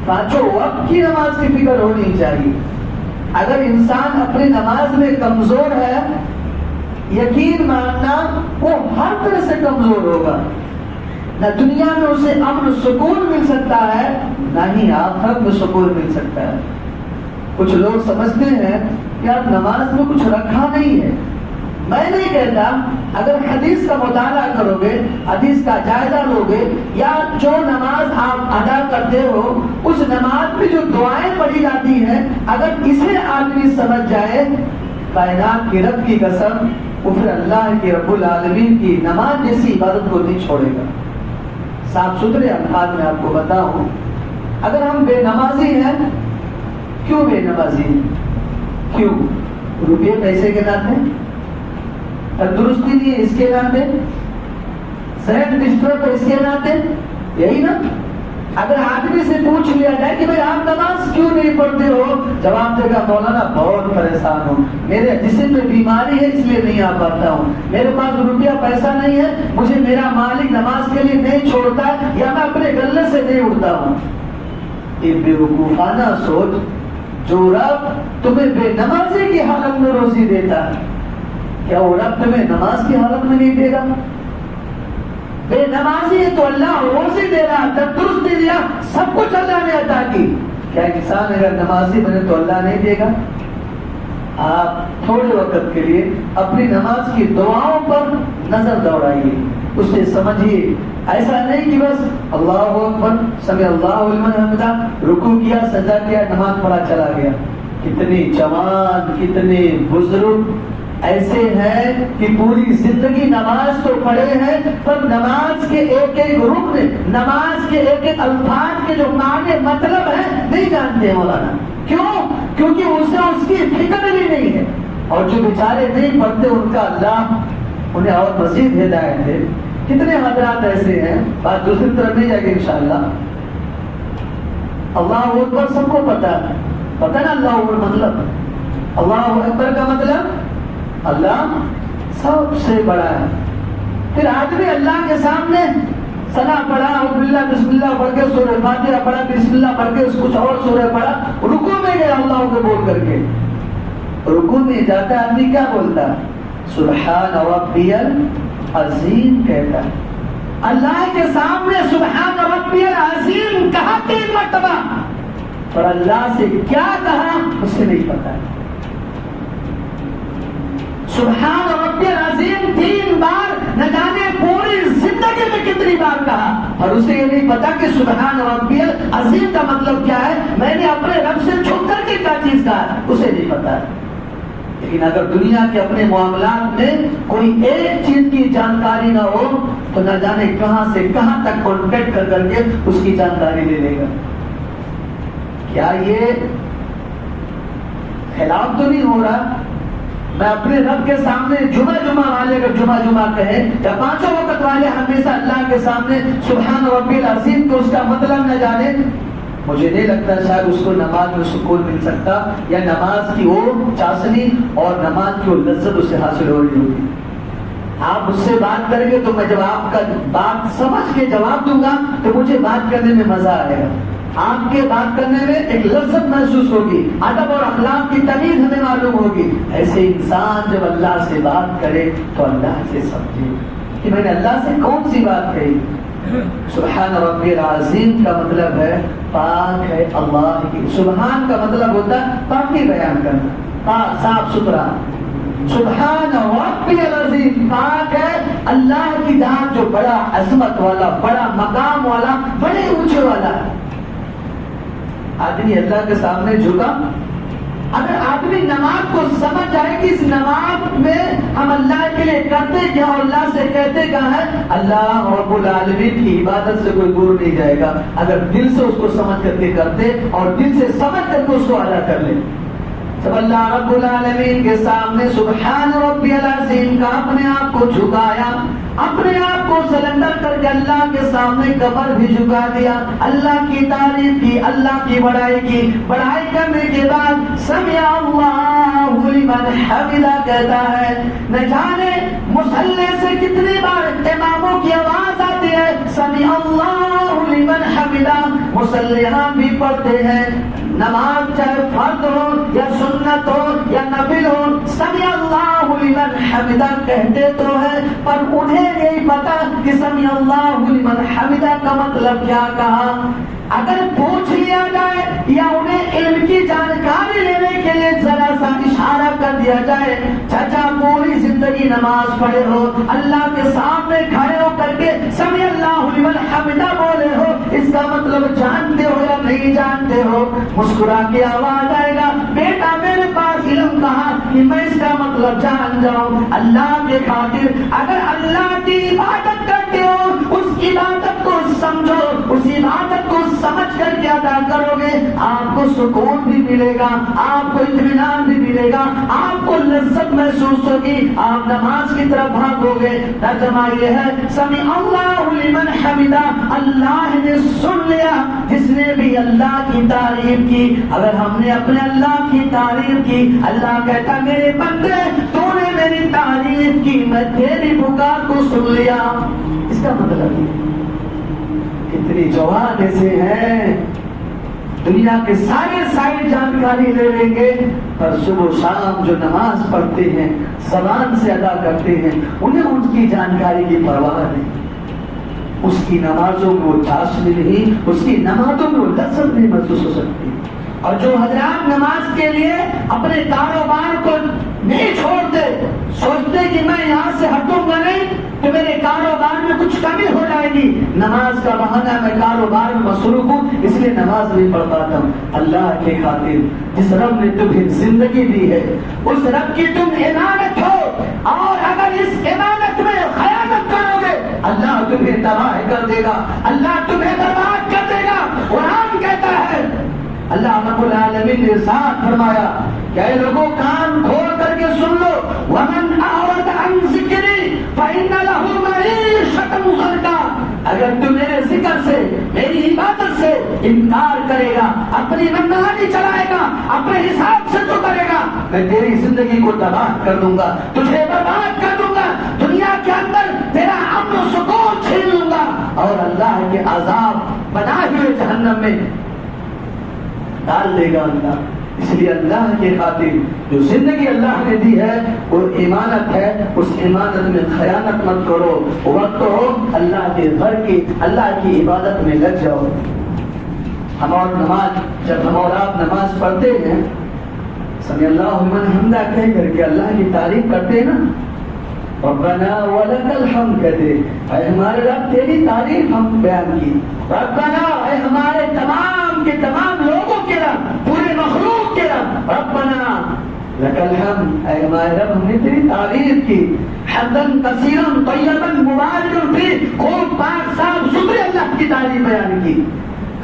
پانچوں وقت کی نماز کی فکر ہونی چاہیے. اگر انسان اپنی نماز میں کمزور ہے، یقین ماننا وہ ہر طرح سے کمزور ہوگا. نہ دنیا میں اسے امن سکون مل سکتا ہے، نہ ہی آخرت میں سکون مل سکتا ہے. کچھ لوگ سمجھتے ہیں کہ آپ نماز میں کچھ رکھا نہیں ہے. میں نہیں کہتا، اگر حدیث کا مطالعہ کرو گے، حدیث کا جائزہ لو گے، یا جو نماز آپ ادا کرتے ہو اس نماز میں جو دعائیں پڑھی جاتی ہیں، اگر اسے آدمی سمجھ جائے، کائنات کی رب کی قسم، وہ پھر اللہ کے رب العالمین کی نماز جیسی عبادت کو نہیں چھوڑے گا. صاف ستھرے الفاظ میں آپ کو بتاؤں، اگر ہم بے نمازی ہیں، کیوں بے نمازی ہیں؟ کیوں؟ روپے پیسے کے ناطے، تندرستی نہیں ہے اس کے ناطے، صحت ڈسٹرب ہے اس کے ناطے، یہی نا. اگر آدمی سے پوچھ لیا جائے کہ بھائی آپ نماز کیوں نہیں پڑھتے ہو، جواب دے گا مولانا بہت پریشان ہوں، میرے جسم میں بیماری ہے اس لیے نہیں آ پاتا ہوں، میرے پاس روپیہ پیسہ نہیں ہے، مجھے میرا مالک نماز کے لیے نہیں چھوڑتا، یا میں اپنے گلے سے نہیں اٹھتا ہوں. یہ بیوقوفانہ سوچ. جو رب تمہیں بے نمازی کی حالت میں روزی دیتا ہے، کیا وہ رب تمہیں نماز کی حالت میں نہیں دے گا؟ بے نمازی ہے تو اللہ روزی دے رہا، تندرستی دیا، سب کچھ اللہ نے عطا کی. کیا انسان اگر نمازی بنے تو اللہ نہیں دے گا؟ آپ تھوڑے وقت کے لیے اپنی نماز کی دعاؤں پر نظر دوڑائیے، اس سے سمجھیے. ایسا نہیں کہ بس اللہ اکبر سمع اللہ لمن حمدہ، رکوع کیا، سجدہ کیا، نماز پڑھا چلا گیا. کتنے جوان، کتنے بزرگ ایسے ہیں کہ پوری زندگی نماز تو پڑھے ہیں، پر نماز کے ایک ایک رکن، نماز کے ایک ایک الفاظ کے جو معنی مطلب ہے نہیں جانتے مولانا. کیوں؟ کیونکہ اسے اس کی فکر بھی نہیں ہے. اور جو بیچارے نہیں پڑھتے ان کا اللہ انہیں اور مزید ہدایت دے. کتنے حضرات ایسے ہیں، بات دوسری طرف نہیں جائے گی انشاءاللہ. اللہ اکبر سب کو پتا ہے، پتا نا اللہ اکبر مطلب؟ اللہ اکبر کا مطلب اللہ سب سے بڑا ہے. پھر آدمی اللہ کے سامنے ثنا پڑھا، اعوذ باللہ بسم اللہ پڑھ کے سورہ فاتحہ پڑھا، بسم اللہ پڑھ کے کچھ اور سورہ پڑھا، رکوع میں گیا اللہ کو بول کر کے. رکوع میں جاتا آدمی کیا بولتا؟ سبحان ربی العظیم کہتا ہے. اللہ کے سامنے سبحان ربی العظیم کہا 3 مرتبہ، اور اللہ سے کیا کہا اسے نہیں پتا. سبحان ربی العظیم 3 بار نہ جانے پوری زندگی میں کتنی بار کہا، اور اسے یہ نہیں پتا کہ سبحان ربی العظیم کا مطلب کیا ہے، میں نے اپنے رب سے چھپ کر کے کیا چیز کہا اسے نہیں پتا. لیکن اگر دنیا کے اپنے معاملات میں کوئی ایک چیز کی جانکاری نہ ہو تو نہ جانے کہاں سے کہاں تک کانٹیکٹ کر کر کے اس کی جانکاری لے لے گا. کیا یہ خلاف تو نہیں ہو رہا؟ میں اپنے رب کے سامنے جمعہ والے اگر جمعہ کہیں، یا 5 وقت والے ہمیشہ اللہ کے سامنے سبحان ربی العظیم تو اس کا مطلب نہ جانے، مجھے نہیں لگتا شاید اس کو نماز میں سکون مل سکتا، یا نماز کی وہ چاشنی اور نماز کی وہ لذت اسے حاصل ہو رہی ہوگی. آپ مجھ سے بات کریں گے تو میں جب آپ کا بات سمجھ کے جواب دوں گا تو مجھے بات کرنے میں مزہ آئے گا، آپ کے بات کرنے میں ایک لذت محسوس ہوگی، ادب اور اخلاق کی تمیز ہمیں معلوم ہوگی. ایسے انسان جب اللہ سے بات کرے تو اللہ سے سمجھے کہ میں نے اللہ سے کون سی بات کہی. سبحان ربی العظیم کا مطلب ہے پاک ہے اللہ کی. سبحان کا مطلب ہوتا ہے پاکی بیان کرنا، پاک صاف ستھرا. سبحان ربی العظیم پاک ہے اللہ کی ذات جو بڑا عظمت والا، بڑا مقام والا، بڑے اونچے والا ہے. آدمی اللہ کے سامنے جھکا. اگر آدمی نماز کو سمجھ جائے کہ اس نماز میں ہم اللہ کے لیے کرتے کیا اور اللہ سے کہتے کیا ہے، اللہ رب العالمین کی عبادت سے کوئی دور نہیں جائے گا اگر دل سے اس کو سمجھ کر کے کرتے اور دل سے سمجھ کر کے اس کو ادا کر لیں. جب اللہ رب العالمین کے سامنے سبحان ربی العظیم کا اپنے آپ کو جھکایا، اپنے آپ کو سرنڈر کر کے اللہ کے سامنے کمر بھی جھکا دیا، اللہ کی تعریف کی، اللہ کی بڑائی کی، بڑائی کرنے کے بعد سمع اللہ لمن حمدہ کہتا ہے. نہ جانے مصلی سے کتنی بار اماموں کی آواز آتی ہے سمیع اللہ لمن حمدہ، مصلیان بھی پڑھتے ہیں نماز چاہے فرض ہو یا سنت ہو یا نفل ہو، سمیع اللہ لمن حمدہ کہتے تو ہے، پر انہیں نہیں پتا کہ سمیع اللہ لمن حمدہ کا مطلب کیا کہا۔ اگر پوچھ لیا جائے یا انہیں علم کی جانکاری لینے کے لیے ذرا سا اشارہ کر دیا جائے، چچا پوری زندگی نماز پڑھے ہو، اللہ کے سامنے کھڑے ہو کر کے سمیع اللہ لمن حمدہ بولے ہو، اس کا مطلب جانتے ہو یا نہیں جانتے ہو؟ مسکرا کے آواز آئے گا بیٹا میرے پاس علم کہا کہ میں اس کا مطلب جان جاؤں۔ اللہ کے خاطر اگر اللہ کی عبادت کرتے ہو، اس عبادت کو سمجھو، اس عبادت کو سمجھ کر کے ادا کرو گے، آپ کو سکون بھی ملے گا، آپ کو اطمینان بھی ملے گا، آپ کو لذت محسوس ہوگی، آپ نماز کی طرف بھاگو گے۔ ترجمہ یہ ہے سمیع اللہ لمن حمدہ، اللہ نے سن لیا جس نے بھی اللہ کی تعریف کی۔ اگر ہم نے اپنے اللہ کی تعریف کی، اللہ کہتا میرے بندے تو نے میری تعریف کی، میں تیری پکار کو سن لیا۔ اس کا مطلب یہ کتنی جوان ایسے ہیں دنیا کے سارے سائٹ جانکاری لے لیں گے، پر صبح و شام جو نماز پڑھتے ہیں، زبان سے ادا کرتے ہیں، انہیں ان کی جانکاری کی پرواہ نہیں، اس کی نمازوں میں وہ چاشنی نہیں، اس کی نمازوں میں وہ لذت نہیں محسوس ہو سکتی۔ اور جو حضرات نماز کے لیے اپنے کاروبار کو نہیں چھوڑتے، سوچتے کہ میں یہاں سے ہٹوں گا نہیں تو میرے کاروبار میں کچھ کمی ہو جائے گی، نماز کا بہانہ میں کاروبار میں مصروف ہوں اس لیے نماز نہیں پڑھ پاتا ہوں۔ اللہ کے خاطر جس رب نے تمہیں زندگی دی ہے، اس رب کی تم امانت ہو، اور اگر اس امانت میں خیانت کرو گے اللہ تمہیں تباہ کر دے گا، اللہ تمہیں برباد کر دے گا۔ قرآن کہتا ہے، اللہ رب العالمین نے ارشاد فرمایا کہ اے لوگوں کان کھول کر کے سن لو، ومن اعرض عن ذکری فإن له معیشة ضنکا، اگر تو میرے ذکر سے میری عبادت سے انکار کرے گا، اپنی منمانی چلائے گا، اپنے حساب سے تو کرے گا، میں تیری زندگی کو تباہ کر دوں گا، تجھے برباد کر دوں گا، دنیا کے اندر تیرا امن و سکون چھین لوں گا، اور اللہ کے عذاب بنائے ہوئے جہنم میں ڈال دے گا اللہ۔ اس لیے اللہ کے خاطر جو زندگی اللہ نے دی ہے وہ امانت ہے، اس امانت میں خیانت مت کرو، وقت ہو اللہ کے گھر کی اللہ کی عبادت میں لگ جاؤ۔ ہم اور نماز جب ہم اور آپ نماز پڑھتے ہیں سمیع اللہ لمن حمدہ کہہ کر کے اللہ کی تعریف کرتے ہیں نا، ربنا ولک الحمد کہتے، اے ہمارے رب تیری تعریف ہم بیان کی، ربنا اے ہمارے تمام کے تمام لوگوں کے رب، پورے مخلوق کے رب، ربنا لک الحمد، اے ہمارے رب ہم نے تیری تعریف کی، حمدن کثیرن طیبن مبارکن فی، خوب پاک صاف ستھرے اللہ کی تعریف بیان کی۔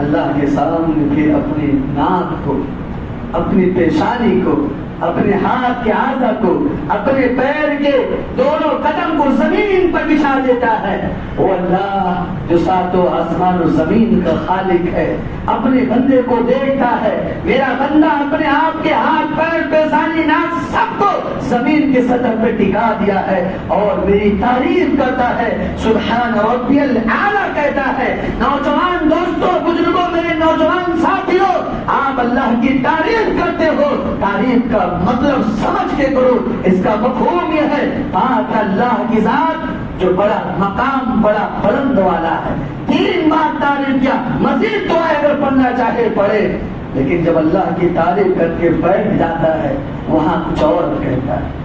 اللہ کے سامنے پھر اپنے ناک کو، اپنی پیشانی کو، اپنے ہاتھ کے آزا کو، اپنے پیر کے دونوں قدم کو زمین پر بچھا دیتا ہے۔ وہ اللہ جو ساتوں آسمان و زمین کا خالق ہے اپنے بندے کو دیکھتا ہے، میرا بندہ اپنے آپ کے ہاتھ پیر پیشانی ناک سب کو زمین کے سطح پہ ٹکا دیا ہے اور میری تعریف کرتا ہے، سبحان ربی الاعلیٰ کہتا ہے۔ نوجوان دوستوں، بزرگوں، میرے نوجوان ساتھیوں، آپ اللہ کی تعریف کرتے ہو، تعریف کا مطلب سمجھ کے کرو۔ اس کا مفہوم یہ ہے پاک اللہ کی ذات جو بڑا مقام، بڑا بلند والا ہے۔ 3 بار تعریف کیا، مزید دعائیں اگر پڑھنا چاہے پڑھے، لیکن جب اللہ کی تعریف کر کے بیٹھ جاتا ہے وہاں کچھ اور کہتا ہے۔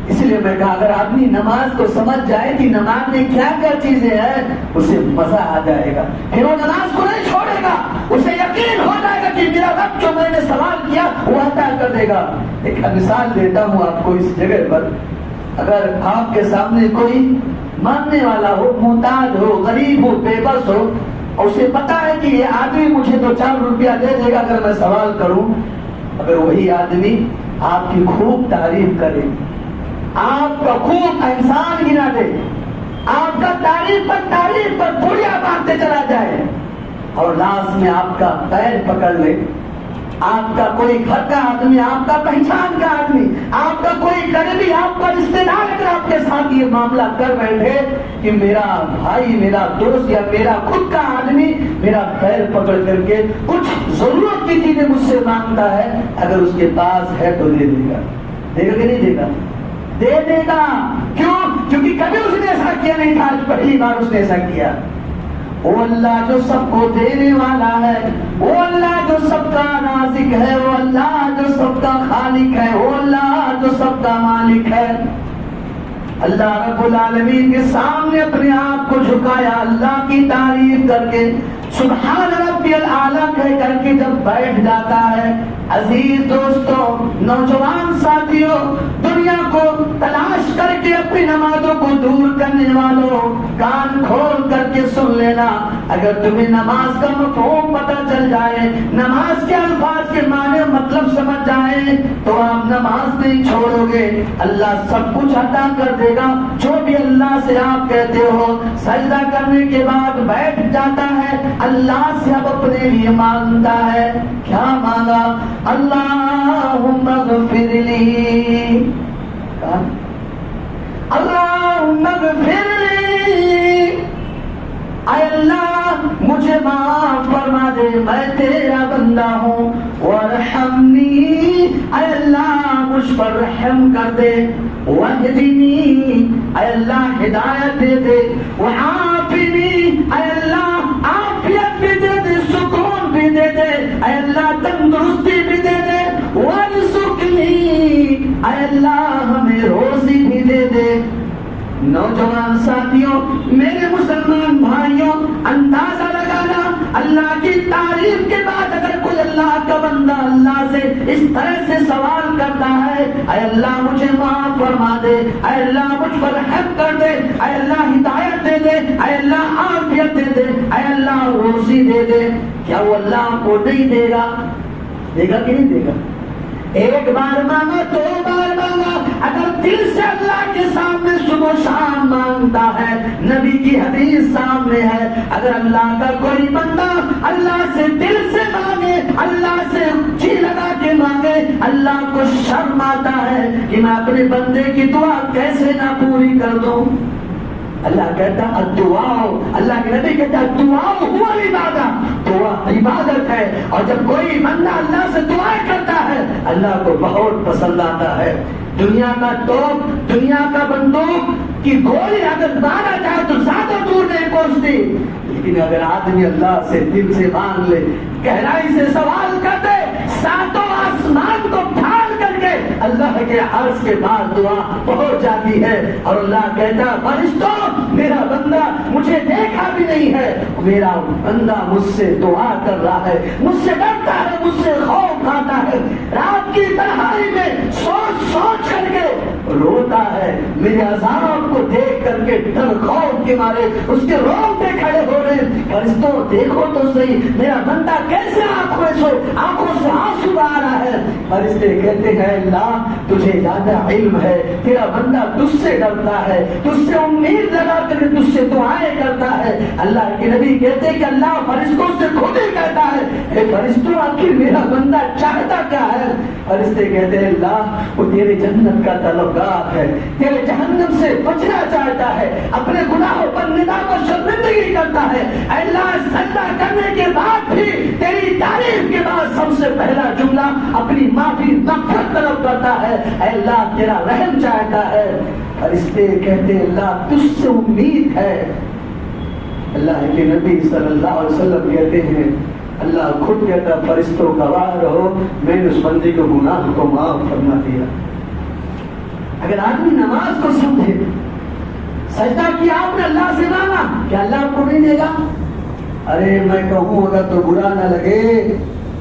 اس لیے میں کہا اگر آدمی نماز کو سمجھ جائے کہ نماز میں کیا کیا چیزیں ہیں اسے مزہ آ جائے گا، پھر وہ نماز کو نہیں چھوڑے گا، اسے یقین ہو جائے گا کہ میرا رب جو میں نے سوال کیا وہ عطا کر دے گا۔ ایک مثال دیتا ہوں آپ کو اس جگہ پر، اگر آپ کے سامنے کوئی ماننے والا ہو، محتاج ہو، غریب ہو، بے بس ہو، اور اسے پتا ہے کہ یہ آدمی مجھے 2-4 روپیہ دے دے گا اگر میں سوال کروں، اگر وہی آدمی آپ کی خوب تعریف کرے، آپ کا خوب احسان گنا دے، آپ کا تعریف پر پوریا باندھتے چلا جائے اور لاس میں آپ کا پیر پکڑ لے، آپ کا کوئی گھر کا آدمی، آپ کا پہچان کا آدمی، آپ کا کوئی قریبی، آپ کا رشتے دار اگر آپ کے ساتھ یہ معاملہ کر بیٹھے کہ میرا بھائی، میرا دوست یا میرا خود کا آدمی میرا پیر پکڑ کر کے کچھ ضرورت کی چیزیں مجھ سے مانگتا ہے، اگر اس کے پاس ہے تو دے دے گا، دے گا کہ نہیں دے گا؟ دے دے گا۔ کیوں؟ کیونکہ کبھی اس نے ایسا کیا نہیں تھا، آج پہلی بار اس نے ایسا کیا۔ وہ اللہ جو سب کو دینے والا ہے، وہ اللہ جو سب کا رازق ہے، وہ اللہ جو سب کا خالق ہے، وہ اللہ جو سب کا مالک ہے۔ اللہ رب العالمین کے سامنے اپنے آپ کو جھکایا، اللہ کی تعریف کر کے سبحان ربی الاعلیٰ کہہ کر کے جب بیٹھ جاتا ہے۔ عزیز دوستوں، نوجوان ساتھیوں، دنیا کو تلاش کر کے اپنی نمازوں کو دور کرنے والوں، کان کھول کر کے سن لینا، اگر تمہیں نماز کا مفہوم پتہ چل جائے، نماز کے الفاظ کے معنی مطلب سمجھ جائے، تو آپ نماز نہیں چھوڑو گے، اللہ سب کچھ عطا کر دے گا۔ جو بھی اللہ سے آپ کہتے ہو، سجدہ کرنے کے بعد بیٹھ جاتا ہے، اللہ سے اب اپنے لیے مانگتا ہے۔ کیا مانگا؟ اللہم اغفر لی، اللہم اغفر لی، اے اللہ مجھے معاف فرما دے، میں تیرا بندہ ہوں، وارحمنی، اے اللہ مجھ پر رحم کر دے، واہدنی، اے اللہ ہدایت دے دے، وعافنی، اے اللہ عافیت بھی دے دے، سکون بھی دے دے، اے اللہ تندرستی بھی دے دے، وارزقنی، اے اللہ ہمیں روزی بھی دے دے۔ نوجوان ساتھیوں، میرے مسلمان بھائیوں، اندازہ لگانا، اللہ کی تعریف کے بعد اگر کوئی اللہ کا بندہ اللہ سے اس طرح سے سوال کرتا ہے، اے اللہ مجھے معاف فرما دے، اے اللہ مجھ پر رحم کر دے، اے اللہ ہدایت دے دے، اے اللہ عافیت دے دے، اے اللہ روزی دے دے، کیا وہ اللہ کو نہیں دے گا؟ دے گا کہ نہیں دے گا؟ ایک بار مانگا، دو بار مانگا، اگر دل سے اللہ کے سامنے صبح شام مانگتا ہے، نبی کی حدیث سامنے ہے، اگر اللہ کا کوئی بندہ اللہ سے دل سے مانگے، اللہ سے جی لگا کے مانگے، اللہ کو شرم آتا ہے کہ میں اپنے بندے کی دعا کیسے نہ پوری کر دوں۔ اللہ کہتا ہے الدعاء، اللہ کے نبی کہتا ہے الدعاء ہوا عبادت، دعا عبادت ہے، اور جب کوئی بندہ اللہ سے دعائیں کرتا ہے اللہ کو بہت پسند آتا ہے۔ دنیا کا توپ، دنیا کا بندوق کی گولی اگر مارا جائے تو زیادہ دور نہیں پہنچتی، لیکن اگر آدمی اللہ سے دل سے مانگ لے، گہرائی سے سوال کر دے، ساتوں آسمان کو پھاڑ کر کے اللہ کے عرش کے پاس دعا پہنچ جاتی ہے، اور اللہ کہتا ہے فرشتوں میرا بندہ مجھے دیکھا بھی نہیں ہے، میرا بندہ مجھ سے دعا کر رہا ہے، مجھ سے ڈرتا ہے، مجھ سے خوف کھاتا ہے، رات کی تنہائی میں سوچ سوچ کر کے روتا ہے، میرے عذاب کو دیکھ کر کے ڈر خوف کے مارے اس کے رونگٹے کھڑے ہو رہے ہیں۔ فرشتوں دیکھو تو صحیح میرا بندہ کیسے آنکھوں سے آنسو آ رہا ہے۔ فرشتے کہتے ہیں اللہ تجھے زیادہ علم ہے، تیرا بندہ تجھ سے ڈرتا ہے، تجھ سے امید لگا کر تجھ سے دعائیں کرتا ہے۔ اللہ کے نبی کہتے ہیں کہ اللہ فرشتوں سے خود ہی کہتا ہے اے فرشتوں آخر میرا بندہ چاہتا کیا ہے؟ فرشتے کہتے ہیں اللہ وہ تیرے جنت کا طلبگار ہے، تیرے جہنم سے بچنا چاہتا ہے، اپنے گناہوں پر ندامت و شرمندگی کرتا ہے۔ اے اللہ سجدہ کرنے کے بعد بھی تیری تعریف کے بعد سب سے پہلا جملہ اپنی معافی مغفرت طلب کرتا ہے، اے اللہ تیرا رحم چاہتا ہے۔ فرشتے کہتے ہیں اللہ تجھ سے امید ہے۔ اللہ کے نبی صلی اللہ علیہ وسلم کہتے ہیں اللہ خود کہتا فرشتوں گواہ رہو میں نے اس بندے کو گناہ کو معاف فرما دیا۔ اگر آدمی نماز کو سمجھے، سجدہ کیا آپ نے اللہ سے مانگا، کیا اللہ آپ کو نہیں دے گا؟ ارے میں کہوں اگر تو برا نہ لگے،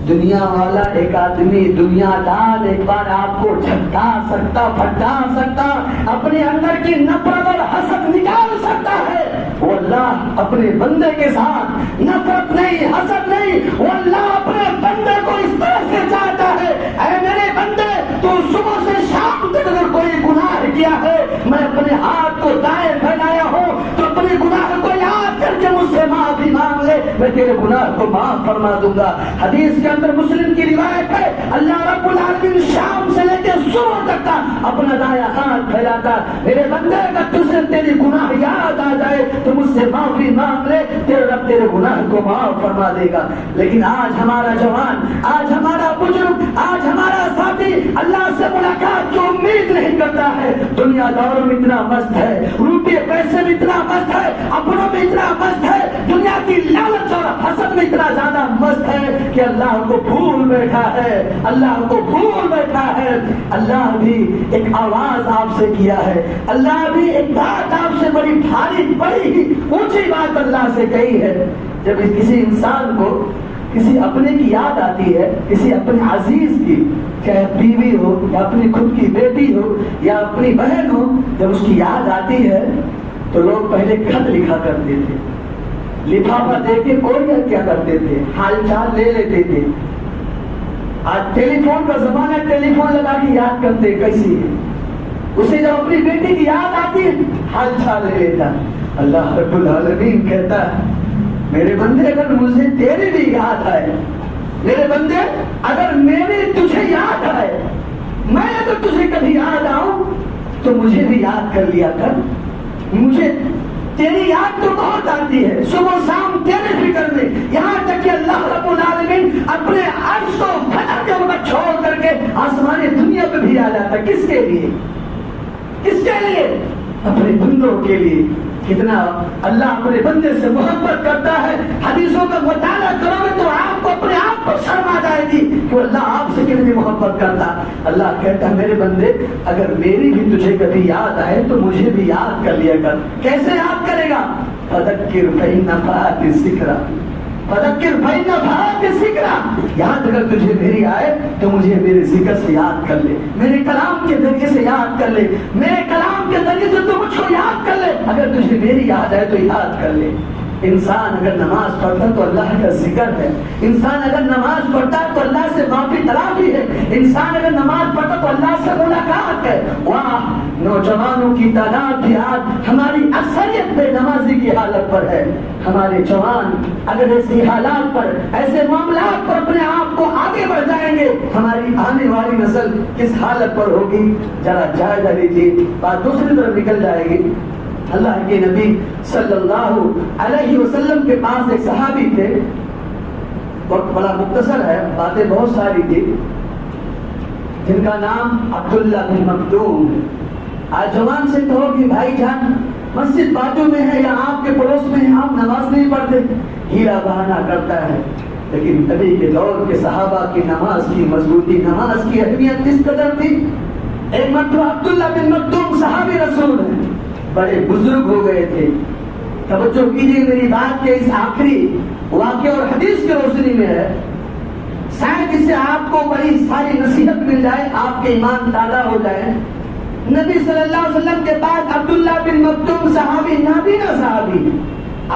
دنیا والا ایک آدمی دنیا دار ایک بار آپ کو جھٹا سکتا، پھٹا سکتا، اپنے اندر کی نفرت اور حسد نکال سکتا ہے، وہ اللہ اپنے بندے کے ساتھ نفرت نہیں، حسد نہیں، وہ اللہ اپنے بندے کو اس طرح سے چاہتا ہے اے میرے بندے تو صبح سے شام تک اگر کوئی گناہ کیا ہے، میں اپنے ہاتھ کو دائیں پھیلایا ہوں تو اپنے گناہ کو یاد کر کے مجھ سے معافی مانگ لے، میں تیرے گناہ کو معاف فرما دوں گا. حدیث کے اندر مسلم کی روایت ہے اللہ رب العالمین شام سے لے کے صبح تک کا اپنا دایاں ہاتھ پھیلاتا میرے بندے اگر تجھے تیری گناہ یاد آ جائے تو مجھ سے معافی مانگ لے تیرے رب تیرے گناہ کو معاف فرما دے گا. لیکن آج ہمارا جوان آج ہمارا بزرگ آج ہمارا ساتھی اللہ سے ملاقات کی امید نہیں کرتا ہے. دنیا دور میں اتنا مست ہے روپے پیسے میں اتنا مست ہے اپنوں میں اتنا مست ہے دنیا کی لالچ اور حسد میں اتنا زیادہ مست ہے کہ اللہ کو بھول بیٹھا ہے اللہ کو بھول بیٹھا ہے. اللہ بھی ایک آواز آپ سے کیا ہے اللہ بھی ایک بات آپ سے بڑی بھاری بڑی اونچی بات اللہ سے کہی ہے. جب کسی انسان کو کسی اپنے کی یاد آتی ہے کسی اپنے عزیز کی چاہے بیوی ہو یا اپنی خود کی بیٹی ہو یا اپنی بہن ہو جب اس کی یاد آتی ہے تو لوگ پہلے خط لکھا کرتے تھے لفافہ دے کے کوریئر کیا کرتے تھے حال چال لے لیتے تھے. آج ٹیلی فون کا زمانہ ٹیلی فون لگا کے یاد کرتے کیسی ہے اسے جب اپنی بیٹی کی یاد آتی ہے حال چال لے لیتا. اللہ رب العالمین کہتا ہے میرے بندے اگر مجھے تیری بھی یاد آئے میرے بندے اگر میری تجھے یاد آئے میں اگر تجھے کبھی یاد آؤں تو مجھے بھی یاد کر لیا کر. مجھے تیری یاد تو بہت آتی ہے صبح شام تیرے فکر میں یہاں تک کہ اللہ رب العالمین اپنے عرش کو فجر کے وقت چھوڑ کر کے آسمانی دنیا پہ بھی آ جاتا. کس کے لیے کس کے لیے اپنے بندوں کے لیے. کتنا اللہ اپنے بندے سے محبت کرتا ہے. حدیثوں کا مطالعہ کرو گے تو آپ کو اپنے آپ پر شرم آ جائے گی کہ اللہ آپ سے کتنی محبت کرتا. اللہ کہتا ہے میرے بندے اگر میری بھی تجھے کبھی یاد آئے تو مجھے بھی یاد کر لیا کر. کیسے یاد کرے گا فذکر فإن نفعت الذکریٰ فذکر فإن نفعت الذکریٰ. یاد اگر تجھے میری آئے تو مجھے میرے ذکر سے یاد کر لے میرے کلام کے ذریعے سے یاد کر لے میرے کلام کے ذریعے سے تو مجھ کو یاد کر لے. اگر تجھے میری یاد آئے تو یاد کر لے. انسان اگر نماز پڑھتا تو اللہ کا ذکر ہے انسان اگر نماز پڑھتا تو اللہ سے معافی تلافی ہے انسان اگر نماز پڑھتا تو اللہ سے ملاقات ہے. واہ نوجوانوں کی تعداد بھی آج ہماری اکثریت بے نمازی کی حالت پر ہے. ہمارے جوان اگر ایسی حالات پر ایسے معاملات پر اپنے آپ کو آگے بڑھ جائیں گے ہماری آنے والی نسل کس حالت پر ہوگی ذرا جائزہ لیجیے. بات دوسری طرف نکل جائے گی. اللہ کے نبی صلی اللہ علیہ وسلم کے پاس ایک صحابی تھے وقت بڑا مختصر ہے باتیں بہت ساری تھی جن کا نام عبداللہ بن مکتوم. آج جوان سے کہو کہ بھائی جان مسجد بازو میں ہے یا آپ کے پڑوس میں ہے آپ نماز نہیں پڑھتے ہیرا بہانہ کرتا ہے. لیکن نبی کے دور کے صحابہ کی نماز کی مضبوطی نماز کی اہمیت کس قدر تھی. ایک مرتبہ عبداللہ بن مکتوم صحابی رسول ہیں بڑے بزرگ ہو گئے تھے. توجہ کیجیے میری بات کے اس آخری واقعے اور حدیث کی روشنی میں ہے شاید اس سے آپ کو بڑی ساری نصیحت مل جائے آپ کے ایمان تازہ ہو جائے. نبی صلی اللہ علیہ وسلم کے بعد عبداللہ بن مکتوم صحابی نابینا صحابی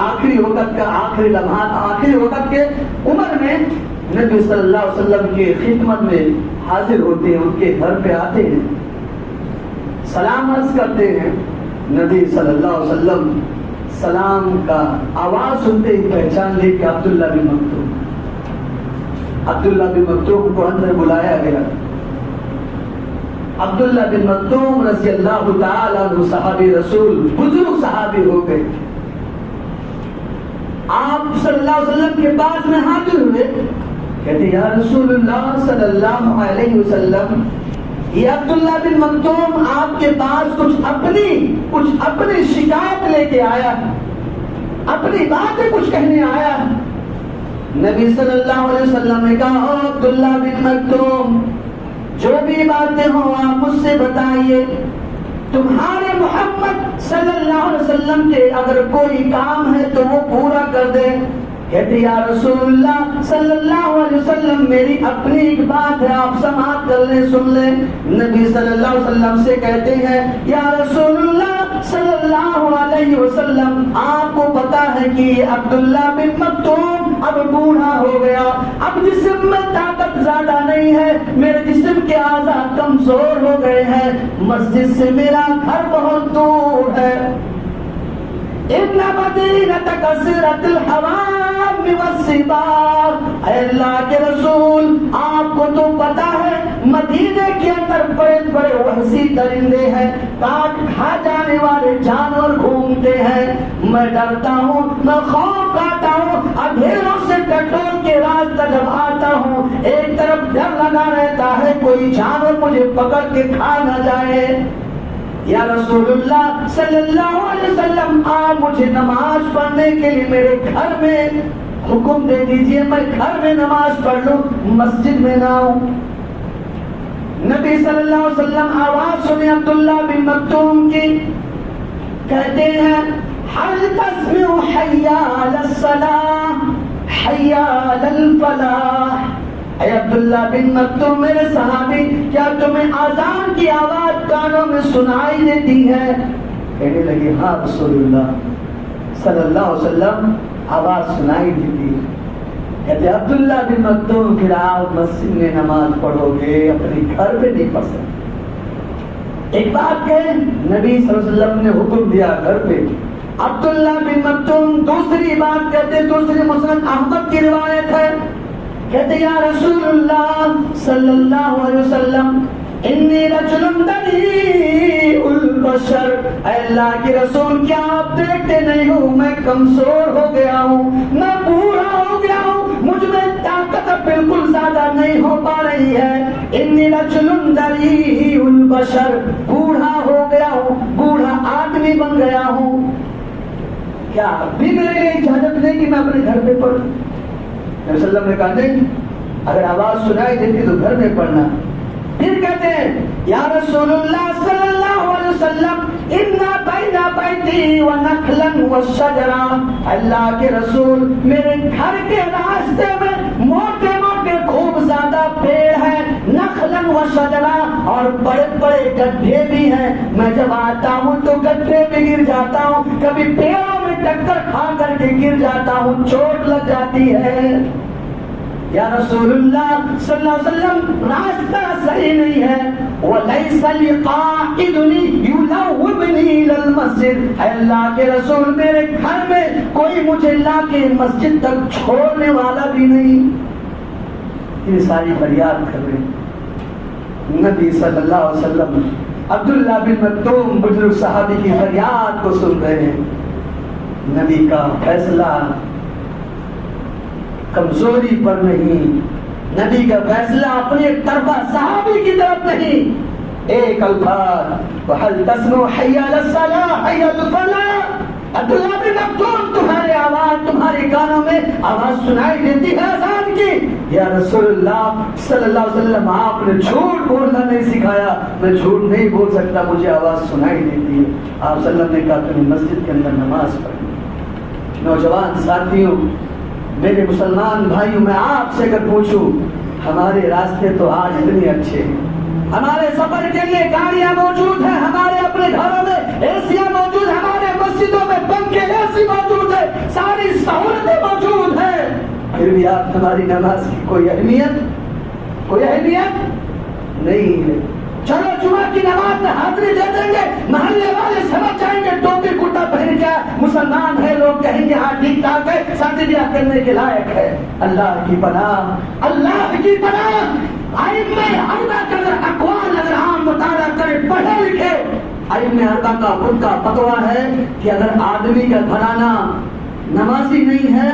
آخری وقت کا آخری لمحات آخری وقت کے عمر میں نبی صلی اللہ علیہ وسلم کی خدمت میں حاضر ہوتے ہیں ان کے گھر پہ آتے ہیں سلام عرض کرتے ہیں. نبی صلی اللہ علیہ وسلم سلام کا آواز سنتے ہی پہچان لے کہ عبداللہ بن مکتوم. عبداللہ بن مکتوم کو اندر بلایا گیا. عبداللہ بن مکتوم رضی اللہ تعالی عنہ صحابی رسول بزرگ صحابی ہو گئے. آپ صلی اللہ علیہ وسلم کے پاس میں حاضر ہوئے کہتے یا رسول اللہ صلی اللہ علیہ وسلم یہ عبداللہ بن مکتوم آپ کے پاس کچھ اپنی شکایت لے کے آیا اپنی باتیں کچھ کہنے آیا. نبی صلی اللہ علیہ وسلم نے کہا عبداللہ بن مکتوم جو بھی باتیں ہوں آپ مجھ سے بتائیے. تمہارے محمد صلی اللہ علیہ وسلم کے اگر کوئی کام ہے تو وہ پورا کر دے. کہتے یا رسول اللہ صلی اللہ علیہ وسلم میری اپنی ایک بات ہے آپ سماعت کر لیں سن لیں. نبی صلی اللہ علیہ وسلم سے کہتے ہیں یا رسول اللہ صلی اللہ علیہ وسلم آپ کو پتا ہے کہ یہ عبداللہ بن مکتوم اب بوڑھا ہو گیا اب جسم میں طاقت زیادہ نہیں ہے میرے جسم کے اعضاء کمزور ہو گئے ہیں مسجد سے میرا گھر بہت دور ہے. ان مدینہ کثیرۃ الحوام والسباع، اے اللہ کے رسول آپ کو تو پتا ہے مدینے کے اندر بڑے بڑے وحشی درندے ہیں، کاٹ کھا جانے والے جانور گھومتے ہیں، میں ڈرتا ہوں، میں خوف کھاتا ہوں، اندھیروں سے ٹٹول کے راستہ جب آتا ہوں ایک طرف ڈر لگا رہتا ہے کوئی جانور مجھے پکڑ کے کھا نہ جائے۔ یا رسول اللہ صلی اللہ علیہ وسلم آپ مجھے نماز پڑھنے کے لیے میرے گھر میں حکم دے دیجئے، میں گھر میں نماز پڑھ لوں، مسجد میں نہ آؤں۔ نبی صلی اللہ علیہ وسلم آواز سنے عبداللہ بن مکتوم کی، کہتے ہیں حل تسمع حی علی الصلاۃ حی علی الفلاح، اے عبداللہ بن مکتوم میرے صحابی کیا تمہیں اذان کی آواز کانوں میں سنائی دیتی ہے؟ کہنے لگے ہاں رسول اللہ صلی اللہ علیہ وسلم آواز سنائی دیتی۔ کہتے عبداللہ بن مکتوم پھر آپ مسجد میں نماز پڑھو گے، اپنے گھر میں نہیں پڑھ سکتے۔ ایک بات کہ نبی صلی اللہ علیہ وسلم نے حکم دیا گھر پہ، عبداللہ بن مکتوم دوسری بات کہتے، دوسری مسند احمد کی روایت ہے، کہتے یا رسول اللہ صلی اللہ علیہ وسلم انی رجل بریء البشر، اے اللہ کے رسول کیا آپ دیکھتے نہیں ہو میں کمزور ہو گیا ہوں، میں بوڑھا ہو گیا ہوں، مجھ میں طاقت بالکل زیادہ نہیں ہو پا رہی ہے، انی رجل بریء البشر، بوڑھا ہو گیا ہوں، بوڑھا آدمی بن گیا ہوں، کیا بھی میرے لیے اجازت نہیں کہ میں اپنے گھر پہ پڑھوں؟ نبی صلی اللہ علیہ وسلم نے کہا نہیں، اگر آواز سنائی دیتی تو گھر میں پڑھنا۔ پھر کہتے ہیں یا رسول اللہ صلی اللہ علیہ وسلم ان بین بیتی ونخلا وشجرا، اللہ کے رسول میرے گھر کے راستے میں موٹے موٹے خوب زیادہ پیڑ ہیں، نخلا وشجرا، اور بڑے بڑے گڈھے بھی ہیں، میں جب آتا ہوں تو گڈھے میں گر جاتا ہوں، کبھی پیڑوں میں ٹکر کھا کر کے گر جاتا ہوں، چوٹ لگ جاتی ہے۔ یا رسول اللہ صلی اللہ علیہ وسلم راستہ صحیح نہیں ہے، وَلَيْسَ لِقَائِدُنِي يُلَوِّبْنِي إِلَى الْمَسْجِدِ، اے اللہ کے رسول میرے گھر میں کوئی مجھے لا کے مسجد تک چھوڑنے والا بھی نہیں۔ یہ ساری فریاد کر رہے نبی صلی اللہ علیہ وسلم عبداللہ بن مکتوم بزرگ صحابی کی فریاد کو سن رہے ہیں۔ نبی کا فیصلہ کمزوری پر نہیں، نبی کا فیصلہ اپنے طرفہ صحابی کی طرف نہیں، ایک الفاظ وَهَلْ تَسْمُعُ حَيَّ عَلَى الصَّلَاةِ حَيَّ عَلَى الْفَلَاحِ، عبداللہ بن مکتوم تمہارے آواز تمہارے کانوں میں آواز سنائی دیتی ہے اذان کی؟ یا رسول اللہ صلی اللہ علیہ وسلم آپ نے جھوٹ بولنا نہیں سکھایا، میں جھوٹ نہیں بول سکتا، مجھے آواز سنائی دیتی ہے۔ آپ صلی اللہ علیہ وسلم نے کہا تمہیں مسجد کے اندر نماز پڑھنی۔ نوجوان ساتھیوں، میرے مسلمان بھائیوں، میں آپ سے اگر پوچھوں ہمارے راستے تو آج اتنے اچھے ہیں، ہمارے سفر کے لیے گاڑیاں موجود ہیں، ہمارے اپنے گھروں میں ایسیاں موجود ہیں، ہمارے مسجدوں میں پنکھے ایسی موجود ہیں، ساری سہولتیں موجود ہیں، پھر بھی آپ ہماری نماز کی کوئی اہمیت نہیں ہے۔ چلو جمعہ کی نماز میں حاضری دے دیں گے، محلے والے سمجھ جائیں گے ٹوپی کرتا پہن کے مسلمان ہے، لوگ کہیں گے ہاں ٹھیک ٹھاک ہے، شادی بیاہ کرنے کے لائق ہے۔ اللہ کی پناہ، اللہ کی پناہ، ائمہ اربعہ کا اگر اقوال اگر عام مطالعہ کرے پڑھے لکھے، ائمہ اربعہ کا خود کا فتویٰ ہے کہ اگر آدمی کا گھرانہ نمازی نہیں ہے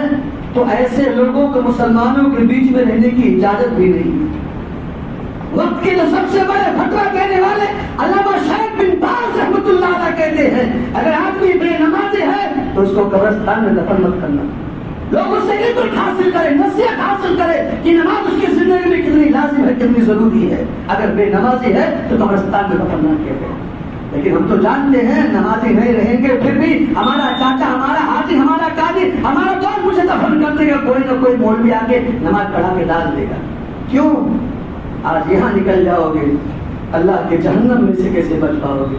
تو ایسے لوگوں کو مسلمانوں کے بیچ میں رہنے کی اجازت بھی نہیں ہے۔ وقت کے جو سب سے بڑے فتویٰ کہنے والے علامہ شیخ بن باز رحمۃ اللہ علیہ کہتے ہیں اگر آدمی بے نمازی ہے تو اس کو قبرستان میں دفن مت کرنا۔ لوگ اس سے علم حاصل کرے، نصیحت حاصل کرے کہ نماز اس کی زندگی میں کتنی لازم ہے، کتنی ضروری ہے، اگر بے نمازی ہے تو قبرستان میں دفن نہ کیا جائے۔ لیکن ہم تو جانتے ہیں نمازی نہیں رہیں گے، پھر بھی ہمارا چاچا، ہمارا حاجی، ہمارا قاضی، ہمارا دوست مجھے دفن کر دے گا، کوئی نہ کوئی مولوی آ کے نماز پڑھا کے ڈال دے گا۔ کیوں؟ آج یہاں نکل جاؤ گے، اللہ کے جہنم میں سے کیسے بچ پاؤ گے؟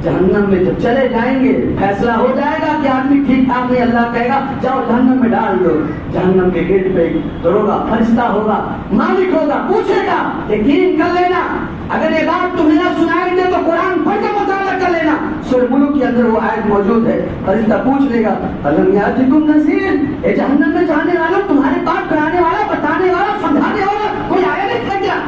جہنم میں جب چلے جائیں گے فیصلہ ہو جائے گا کہ آدمی ٹھیک ٹھاک نہیں، اللہ کہے گا جاؤ جہنم میں ڈال دو. جہنم کے گیٹ پہ دروگا فرشتہ ہوگا، مالک ہوگا، پوچھے گا یقین کر لینا اگر یہ بات تمہیں نہ سنائی دے تو قرآن پڑھ کے مطالعہ کر لینا. سورہ ملک کے اندر وہ آیت موجود ہے. فرشتہ پوچھ لے گا الم یاتکم نذیر، اے جہنم میں جانے والوں تمہارے پاس کرانے والا، بتانے والا، سمجھانے والا کوئی آیا نہیں تھا کیا؟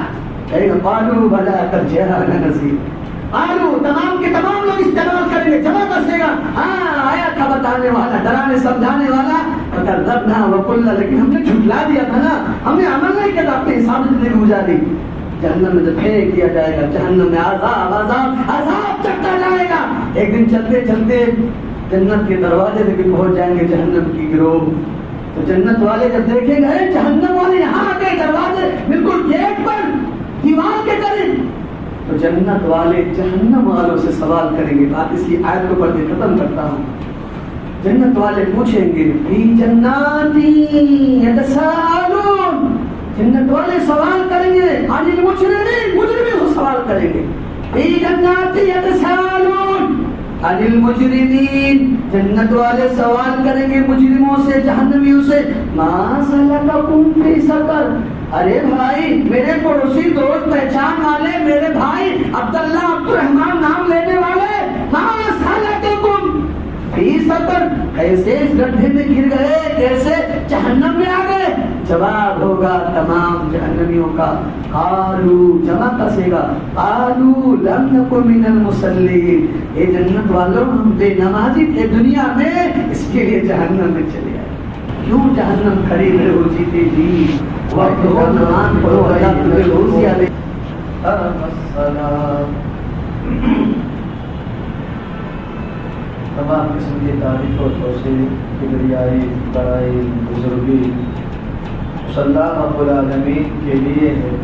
کہے گا قالوا بلی قد جاءنا نذیر. آلو تمام کے تمام لوگ استعمال کریں گے، جمع کر گا ہاں آیا تھا بتانے والا، ڈرانے سمجھانے والا. فکذبنا وقلنا، لیکن ہم نے جھٹلا دیا تھا نا، ہم نے عمل نہیں کیا، اپنی حساب سے زندگی گزاری. جہنم میں جب پھینک دیا جائے گا، جہنم میں عذاب عذاب عذاب چڑھتا جائے گا. ایک دن چلتے چلتے جنت کے دروازے تک پہنچ جائیں گے جہنم کی گروہ. تو جنت والے جب دیکھیں گے جہنم والے یہاں آ گئے، دروازے بالکل گیٹ پر دیوار کے قریب، تو جنت والے جہنم والوں سے سوال کریں گے. بات اس کی آیت کو پڑھ کے ختم کرتا ہوں. جنت والے پوچھیں گے فی جناتی یتساءلون، جنت والے سوال کریں گے عن المجرمین، مجرمین سے سوال کریں گے. فی جناتی یتساءلون عن المجرمین، جنت والے سوال کریں گے مجرموں سے، جہنمیوں سے. ما سلککم فی سقر، ارے بھائی میرے پڑوسی دوست پہچان والے میرے بھائی عبداللہ عبد الرحمان نام لینے والے، ما سلککم فی سقر، کیسے اس گڈھے میں گر گئے، کیسے جہنم میں آ گئے؟ جواب ہوگا تمام جہنمیوں کا قالو، جمع کسے گا قالو لم نک من المصلین، اے جنت والوں ہم بے نمازی تھے دنیا میں، اس کے لیے جہنم میں چلے آئے. کیوں جہنم کھڑی ہے وہ جیتے جی وقت ہو نماز پڑھو اللہ تمہیں روزیاں دے. تمام قسم کی تعریف و توصیف، کبریائی، بڑائی، بزرگی اس اللہ رب العالمین کے لیے ہے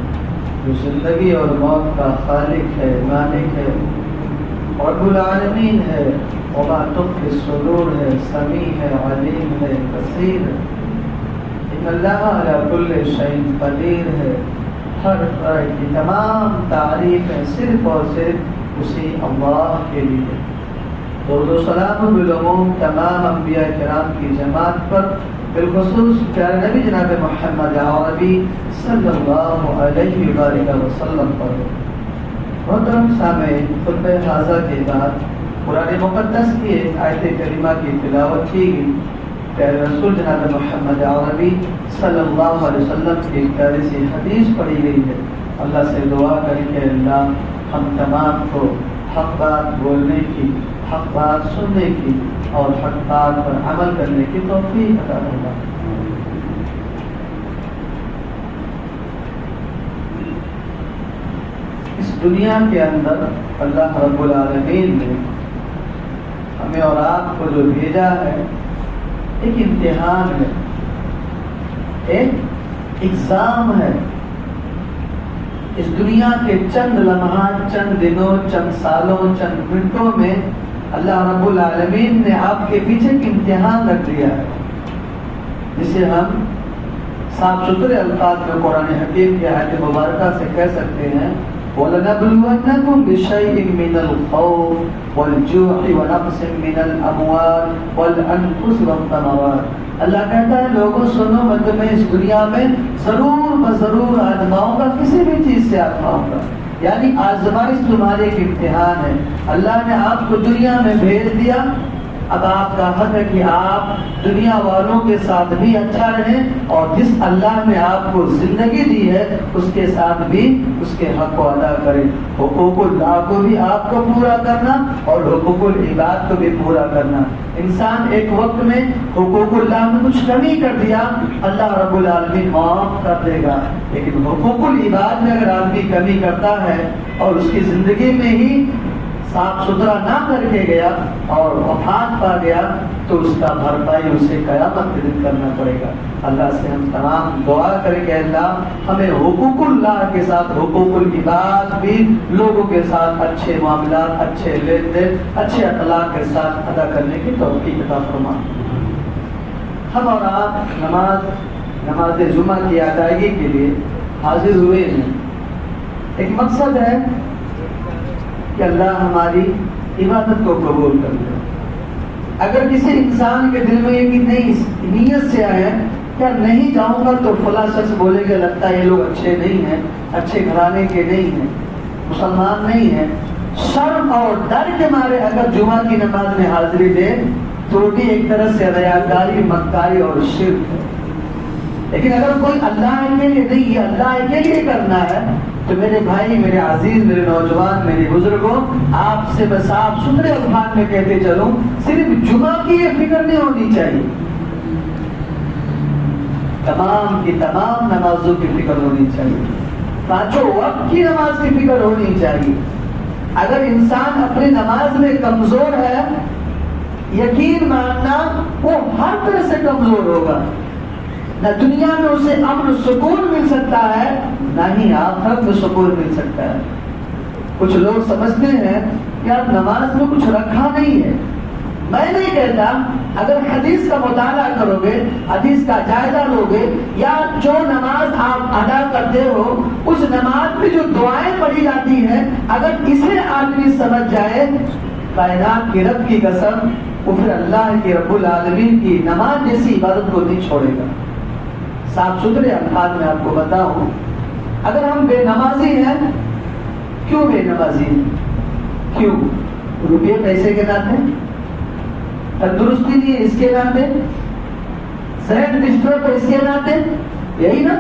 جو زندگی اور موت کا خالق ہے، مالک ہے، رب العالمین ہے. وما تخفی الصدور ہے، سمیع ہے، علیم ہے، بصیر ہے. ان اللہ علی کل شیء قدیر ہے. ہر طرح کی تمام تعریفیں صرف اور صرف اسی اللہ کے لیے. درود و سلام بالعموم تمام انبیاء کرام کی جماعت پر، بالخصوص پیارے نبی جناب محمد عربی صلی اللہ علیہ وآلہ وسلم پر. محترم سامعین، خطبہ حاضہ کے بعد قرآن مقدس کی ایک آیت کریمہ کی تلاوت کی گئی. پیارے رسول جناب محمد عربی صلی اللہ علیہ وسلم کی ایک پیاری سی حدیث پڑھی گئی ہے. اللہ سے دعا کریں کہ اللہ ہم تمام کو حق بات بولنے کی، حق بات سننے کی اور حق بات پر عمل کرنے کی توفیق عطا فرمائے. اس دنیا کے اندر اللہ رب العالمین نے ہمیں اور آپ کو جو بھیجا ہے ایک امتحان ہے، ایک ایگزام ہے. اس دنیا کے چند لمحات، چند دنوں، چند سالوں، چند منٹوں میں اللہ رب العالمین نے آپ کے پیچھے ایک امتحان رکھ دیا ہے، جسے ہم صاف ستھرے الفاظ میں قرآن حکیم کی آیت مبارکہ سے کہہ سکتے ہیں وَلَنَبْلُوَنَّكُمْ بِشَيْءٍ مِّنَ الْخَوْفِ وَالْجُوعِ وَنَقْصٍ مِّنَ الْأَمْوَالِ وَالْأَنفُسِ وَالثَّمَرَاتِ. اللہ کہتا ہے لوگوں سنو، میں تمہیں اس دنیا میں ضرور بضرور آزماؤں گا، کسی بھی چیز سے آزماؤں گا. یعنی آزمائش تمہارے ایک امتحان ہے. اللہ نے آپ کو دنیا میں بھیج دیا، اب آپ کا حق ہے کہ آپ دنیا والوں کے ساتھ بھی اچھا رہیں اور جس اللہ نے آپ کو زندگی دی ہے اس کے ساتھ بھی اس کے حق کو ادا کریں. حقوق اللہ کو بھی آپ کو پورا کرنا اور حقوق العباد کو بھی پورا کرنا. انسان ایک وقت میں حقوق اللہ میں کچھ کمی کر دیا، اللہ رب العالمین معاف کر دے گا، لیکن حقوق العباد میں اگر آدمی کمی کرتا ہے اور اس کی زندگی میں ہی صاف ستھرا نہ کر کے گیا اور وفات پا گیا تو اس کا بھرپائی اسے قیامت کے دن کرنا پڑے گا. اللہ سے ہم تمام دعا کریں کہ اللہ ہمیں حقوق اللہ کے ساتھ حقوق العباد بھی لوگوں کے ساتھ اچھے معاملات، اچھے لین دین، اچھے اخلاق کے ساتھ ادا کرنے کی توفیق عطا فرمائے. ہم اور آپ نماز جمعہ کی ادائیگی کے لیے حاضر ہوئے ہیں. ایک مقصد ہے کہ اللہ ہماری عبادت کو قبول کر لے. اگر کسی انسان کے دل میں یہ کہ نہیں اس نیت سے آیا کیا نہیں جاؤں گا تو فلاں شخص بولے گا لگتا ہے یہ لوگ اچھے نہیں ہیں, اچھے گھرانے کے نہیں ہیں, مسلمان نہیں ہیں, شرم اور ڈر کے مارے اگر جمعہ کی نماز میں حاضری دے تو بھی ایک طرح سے ریاکاری, مکاری اور شرک ہے. لیکن اگر کوئی اللہ کے لیے نہیں, یہ اللہ کے لیے کرنا ہے, تو میرے بھائی, میرے عزیز, میرے نوجوان, میرے بزرگوں, آپ سے میں صاف ستھرے الفاظ میں کہتے چلوں, صرف جمعہ کی یہ فکر نہیں ہونی چاہیے, تمام کی تمام نمازوں کی فکر ہونی چاہیے, پانچوں وقت کی نماز کی فکر ہونی چاہیے. اگر انسان اپنی نماز میں کمزور ہے, یقین ماننا وہ ہر طرح سے کمزور ہوگا. نہ دنیا میں اسے امن سکون مل سکتا ہے, نہ ہی آخرت میں سکون مل سکتا ہے. کچھ لوگ سمجھتے ہیں کہ آپ نماز میں کچھ رکھا نہیں ہے. میں نہیں کہتا, اگر حدیث کا مطالعہ کرو گے, حدیث کا جائزہ لو گے, یا جو نماز آپ ادا کرتے ہو اس نماز میں جو دعائیں پڑھی جاتی ہیں, اگر اسے آدمی سمجھ جائے, کائنات کے رب کی قسم, وہ پھر اللہ کے رب العالمین کی نماز جیسی عبادت کو نہیں چھوڑے گا. صاف ستھرے الفاظ میں آپ کو بتاؤں, اگر ہم بے نمازی ہیں, کیوں بے نمازی ہیں؟ کیوں؟ روپے پیسے کے ناطے, تندرستی نہیں ہے اس کے ناطے, صحت ڈسٹرب ہے اس کے ناطے, یہی نا.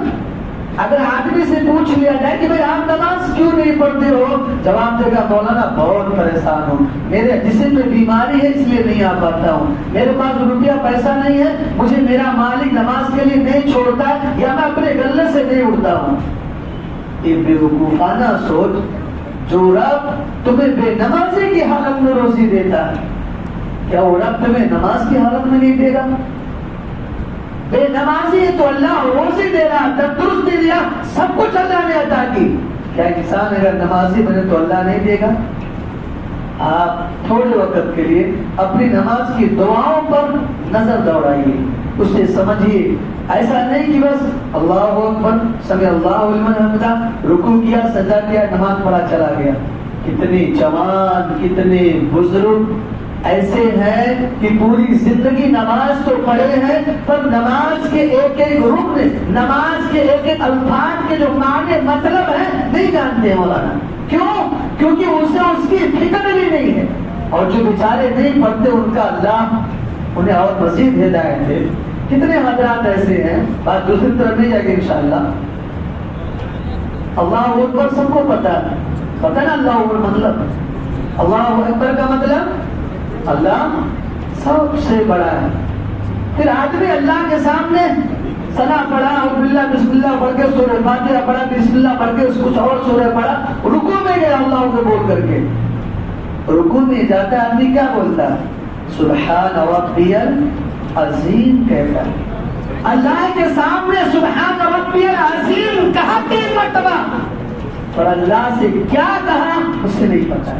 اگر آدمی سے پوچھ لیا جائے کہ بھائی آپ نماز کیوں نہیں پڑھتے ہو, جواب دے گا مولانا بہت پریشان ہوں, میرے جسم میں بیماری ہے اس لیے نہیں آ پاتا ہوں, میرے پاس روپیہ پیسہ نہیں ہے, مجھے میرا مالک نماز کے لیے نہیں چھوڑتا, یا میں اپنے گلے سے نہیں اٹھتا ہوں. یہ بیوقوفانہ سوچ. جو رب تمہیں بے نمازی کی حالت میں روزی دیتا ہے, کیا وہ رب تمہیں نماز کی حالت میں نہیں دے گا؟ بے نمازی ہے تو اللہ روزی دے رہا, تندرستی دیا, سب کچھ اللہ نے عطا کی. کیا انسان اگر نمازی بنے تو اللہ نہیں دے گا؟ آپ تھوڑے وقت کے لیے اپنی نماز کی دعاؤں پر نظر دوڑائیے, اسے سمجھیے. ایسا نہیں کہ بس اللہ اکبر, سمع اللہ لمن حمدہ, رکوع کیا, سجدہ کیا, نماز پڑھا چلا گیا. کتنے جوان, کتنے بزرگ ایسے ہیں کہ پوری زندگی نماز تو پڑھے ہیں, پر نماز کے ایک ایک رکن, نماز کے ایک ایک الفاظ کے جو معنی مطلب ہے نہیں جانتے مولانا. کیوں؟ کیونکہ اسے اس کی فکر بھی نہیں ہے. اور جو بیچارے نہیں پڑھتے ان کا اللہ انہیں اور مزید ہدایت دے. کتنے حضرات ایسے ہیں, بات دوسری طرف نہیں جائے گی انشاءاللہ. اللہ اکبر سب کو پتا ہے, پتا نا اللہ اکبر مطلب, اللہ اکبر کا مطلب اللہ سب سے بڑا ہے. پھر آدمی اللہ کے سامنے ثنا پڑھا, بسم اللہ پڑھ کے سورہ فاتحہ پڑھا, بسم اللہ پڑھ کے کچھ اور سورہ پڑھا, رکوع میں گیا اللہ کو بول کر کے. رکوع میں جاتا آدمی کیا بولتا ہے؟ سبحان ربی العظیم کہتا ہے. اللہ کے سامنے سبحان ربی العظیم کہا 3 مرتبہ, اور اللہ سے کیا کہا اسے نہیں پتا.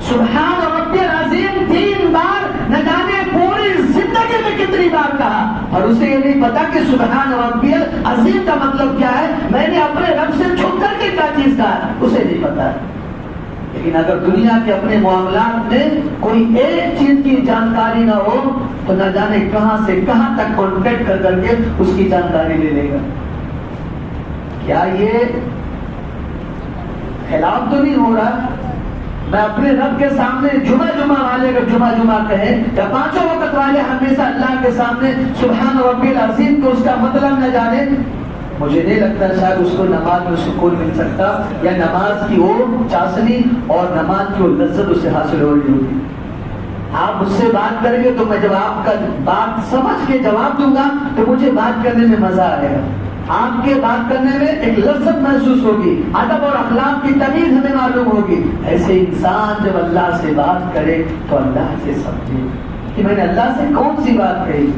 سبحان ربی العظیم 3 بار, نہ جانے پوری زندگی میں کتنی بار کہا, اور اسے یہ نہیں پتا کہ سبحان ربی العظیم کا مطلب کیا ہے, میں نے اپنے رب سے چھپ کر کے کیا چیز کہا, اسے نہیں پتا. لیکن اگر دنیا کے اپنے معاملات میں کوئی ایک چیز کی جانکاری نہ ہو تو نہ جانے کہاں سے کہاں تک کانٹیکٹ کر کر کے اس کی جانکاری لے لے گا. کیا یہ خلاف تو نہیں ہو رہا؟ میں اپنے رب کے سامنے جمعہ والے اگر جمعہ کہیں, یا 5 وقت والے ہمیشہ اللہ کے سامنے سبحان ربی العظیم کو اس کا مطلب نہ جانے, مجھے نہیں لگتا شاید اس کو نماز میں سکون مل سکتا, یا نماز کی وہ چاشنی اور نماز کی وہ لذت اسے حاصل ہو رہی ہوگی. آپ مجھ سے بات کریں گے تو میں جب آپ کا بات سمجھ کے جواب دوں گا تو مجھے بات کرنے میں مزہ آئے گا, آپ کے بات کرنے میں ایک لذت محسوس ہوگی, ادب اور اخلاق کی تمیز ہمیں معلوم ہوگی. ایسے انسان جب اللہ سے بات کرے تو اللہ سے سمجھے کہ میں نے اللہ سے کون سی بات کہی.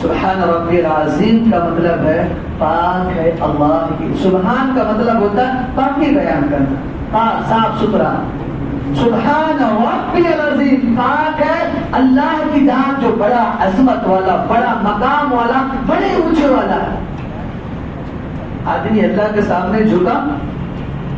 سبحان ربی العظیم کا مطلب ہے پاک ہے اللہ کی. سبحان کا مطلب ہوتا ہے پاکی بیان کرنا, پاک صاف ستھرا. سبحان ربی العظیم پاک ہے اللہ کی ذات جو بڑا عظمت والا, بڑا مقام والا, بڑے اونچے والا ہے. آدمی اللہ کے سامنے جھکا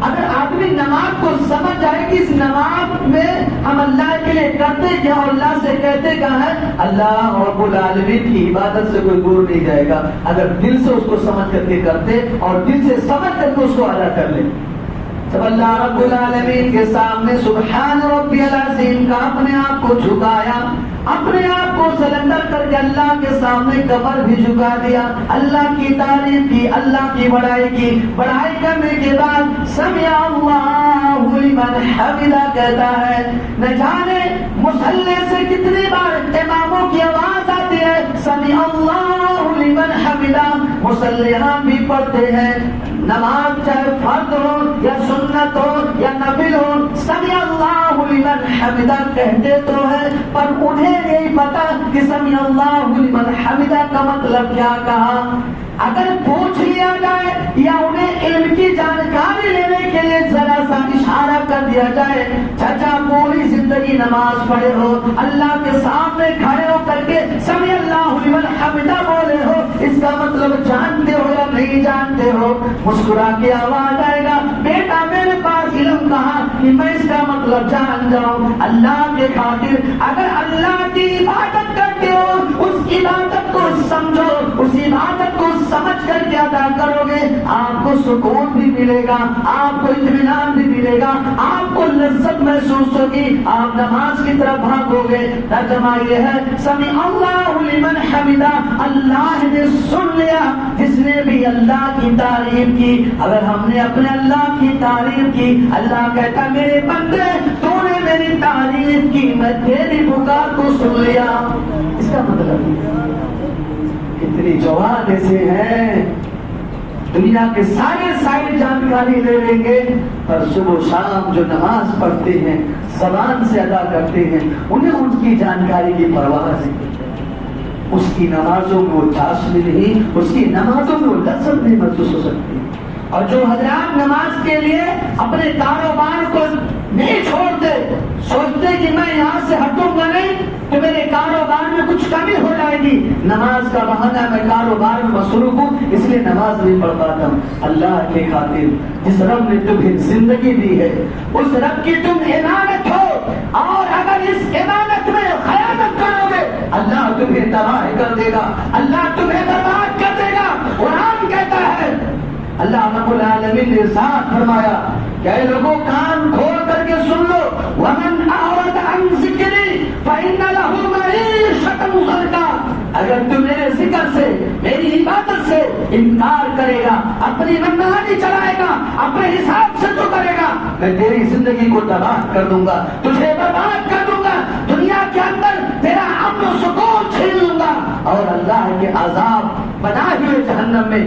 اگر آدمی نماز کو سمجھ جائے کہ اس نماز میں ہم اللہ کے لیے کرتے کیا اور اللہ سے کہتے کیا ہے، اللہ رب العالمین کی عبادت سے کوئی دور نہیں جائے گا اگر دل سے اس کو سمجھ کر کے کرتے اور دل سے سمجھ کر کے اس کو ادا کر لیں۔ جب اللہ رب العالمین کے سامنے سبحان ربی العظیم کا اپنے آپ کو جھکایا، اپنے آپ کو سلنڈر کر کے اللہ کے سامنے کمر بھی جھکا دیا، اللہ کی تعریف کی، اللہ کی بڑائی کی، بڑائی کرنے کے بعد سمع اللہ لمن حمدہ کہتا ہے۔ نہ جانے مصلی سے کتنی بار اماموں کی آواز آتی ہے سمع اللہ لمن حمدہ، مصلیان بھی پڑھتے ہیں، نماز چاہے فرض ہو یا سنت ہو یا نفل ہو، سمع اللہ لمن حمدہ کہتے تو ہے، پر انہیں نہیں پتا کہ سمع اللہ لمن حمدہ کا مطلب کیا کہا۔ اگر پوچھ لیا جائے یا انہیں علم کی جانکاری لینے کے لیے ذرا سا اشارہ کر دیا جائے، چچا پوری زندگی نماز پڑھے ہو، اللہ کے سامنے کھڑے ہو کر کے سمع اللہ لمن حمدہ بولے ہو، اس کا مطلب جانتے ہو یا نہیں جانتے ہو؟ مسکرا کے آواز آئے گا، بیٹا میرے پاس علم کہاں کہ میں اس کا مطلب جان جاؤں۔ اللہ کے خاطر اگر اللہ کی عبادت کرتے ہو، اس عبادت کو سمجھو، اس عبادت کو سمجھ کر کے ادا کرو گے، آپ کو سکون بھی ملے گا، آپ کو اطمینان بھی ملے گا، آپ کو لذت محسوس ہوگی، آپ نماز کی طرف بھاگو گے۔ ترجمہ یہ ہے سمع اللہ لمن حمدہ، اللہ نے سن لیا جس نے بھی اللہ کی تعریف کی۔ اگر ہم نے اپنے اللہ کی تعریف کی، اللہ کہتا میرے بندے تو نے میری تعریف کی، میں تیری پکار کو سن لیا۔ اس کا مطلب کتنی جوان ایسے ہیں دنیا کے سارے سائڈ جانکاری لے لیں گے، پر صبح شام جو نماز پڑھتے ہیں، زبان سے ادا کرتے ہیں، انہیں ان کی جانکاری کی پرواہ نہیں۔ اس کی نمازوں میں وہ چاشنی نہیں، اس کی نمازوں میں وہ لذت نہیں محسوس ہو سکتی۔ اور جو حضرات نماز کے لیے اپنے کاروبار کو نہیں چھوڑتے، سوچتے کہ میں یہاں سے ہٹوں گا نہیں تو میرے کاروبار میں کچھ کمی ہو جائے گی، نماز کا بہانہ میں کاروبار میں مصروف ہوں اس لیے نماز نہیں پڑھ پاتا ہوں۔ اللہ کے خاطر جس رب نے تمہیں زندگی دی ہے، اس رب کی تم امانت ہو، اور اگر اس امانت میں خیانت کرو گے اللہ تمہیں تباہ کر دے گا، اللہ تمہیں برباد کر دے گا۔ قرآن کہتا ہے، اللہ رب العالمین نے ارشاد فرمایا کہ اے لوگوں کان کھول کر کے سن لو، ومن اعرض عن ذکری فإن له معیشۃ ضنکا، اگر تو میرے ذکر سے، میری عبادت سے انکار کرے گا، اپنی منمانی چلائے گا، اپنے حساب سے تو کرے گا، میں تیری زندگی کو تباہ کر دوں گا، تجھے برباد کر دوں گا، دنیا کے اندر تیرا امن و سکون چھین لوں گا، اور اللہ کے عذاب بنائے ہوئے جہنم میں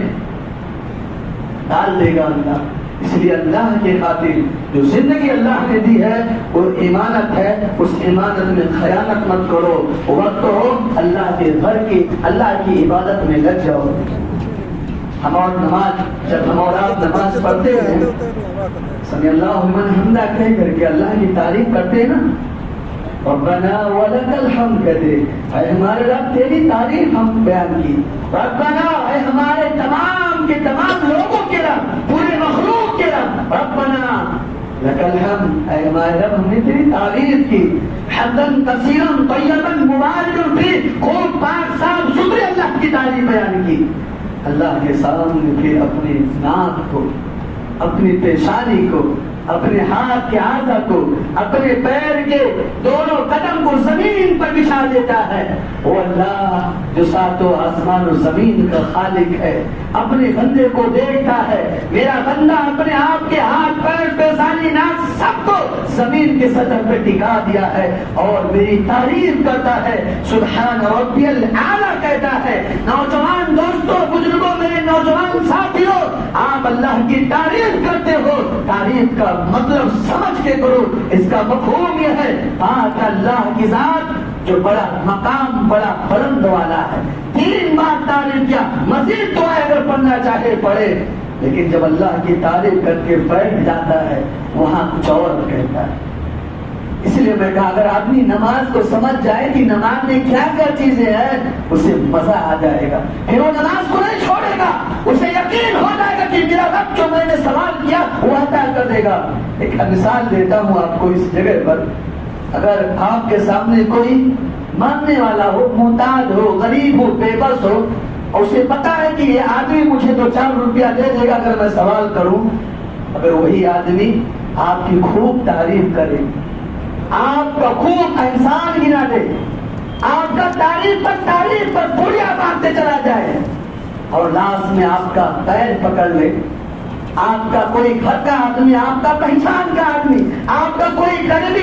ڈال دے گا اللہ۔ اس لیے اللہ کے خاطر جو زندگی اللہ نے دی ہے وہ امانت ہے، اس امانت میں خیانت مت کرو، وقت ہو اللہ کے گھر کی، اللہ کی عبادت میں لگ جاؤ۔ ہم اور نماز، جب ہم اور آپ نماز پڑھتے ہیں سمع اللہ لمن حمدہ کہہ کر کے اللہ کی تعریف کرتے ہیں نا، ربنا ولک الحمد کہتے، اے ہمارے رب تیری تعریف ہم بیان کی، ربنا اے ہمارے تمام کے تمام لوگوں کے رب، پورے مخلوق کے رب، ربنا لک الحمد، اے ہمارے رب ہم نے تیری تعریف کی، حمدن کثیرن طیبن مبارکن فی، خوب پاک صاف ستھری اللہ کی تعریف بیان کی۔ اللہ کے سامنے پھر اپنی ناک کو، اپنی پیشانی کو، اپنے ہاتھ کے آدھا کو، اپنے پیر کے دونوں قدم کو زمین پر بچھا دیتا ہے۔ وہ اللہ جو ساتوں آسمان و زمین کا خالق ہے اپنے بندے کو دیکھتا ہے، میرا بندہ اپنے آپ کے ہاتھ پیر پیشانی ناک سب کو زمین کے سطح پہ ٹکا دیا ہے اور میری تعریف کرتا ہے، سبحان ربی الاعلیٰ کہتا ہے۔ نوجوان دوستوں، بزرگوں، میرے نوجوان ساتھیوں، آپ اللہ کی تعریف کرتے ہو، تعریف کا مطلب سمجھ کے کرو۔ اس کا مفہوم یہ ہے پاک اللہ کی ذات جو بڑا مقام، بڑا بلند والا ہے۔ 3 بار تعریف کیا، مزید دعا اگر پڑھنا چاہے پڑھے، لیکن جب اللہ کی تعریف کر کے بیٹھ جاتا ہے وہاں کچھ اور کہتا ہے۔ اس لیے میں کہا اگر آدمی نماز کو سمجھ جائے کہ نماز میں کیا کیا چیزیں ہیں، اسے مزہ آ جائے گا، پھر وہ نماز کو نہیں چھوڑے گا، اسے یقین ہو جائے گا کہ میرا رب جو میں نے سوال کیا وہ عطا کر دے گا. ایک مثال دیتا ہوں آپ کو اس جگہ پر. اگر آپ کے سامنے کوئی مانگنے والا ہو, محتاج ہو, غریب ہو, بے بس ہو, اور اسے پتا ہے کہ یہ آدمی مجھے 2-4 روپیہ دے دے گا اگر میں سوال کروں, اگر وہی آدمی آپ کی خوب تعریف کرے, آپ کا خوب احسان گنا دے, آپ کا تعریف پر بڑھیا بانٹتے چلا جائے, اور لاسٹ میں آپ کا پیر پکڑ لے, آپ کا کوئی گھر کا آدمی, آپ کا پہچان کا آدمی, آپ کا کوئی قریبی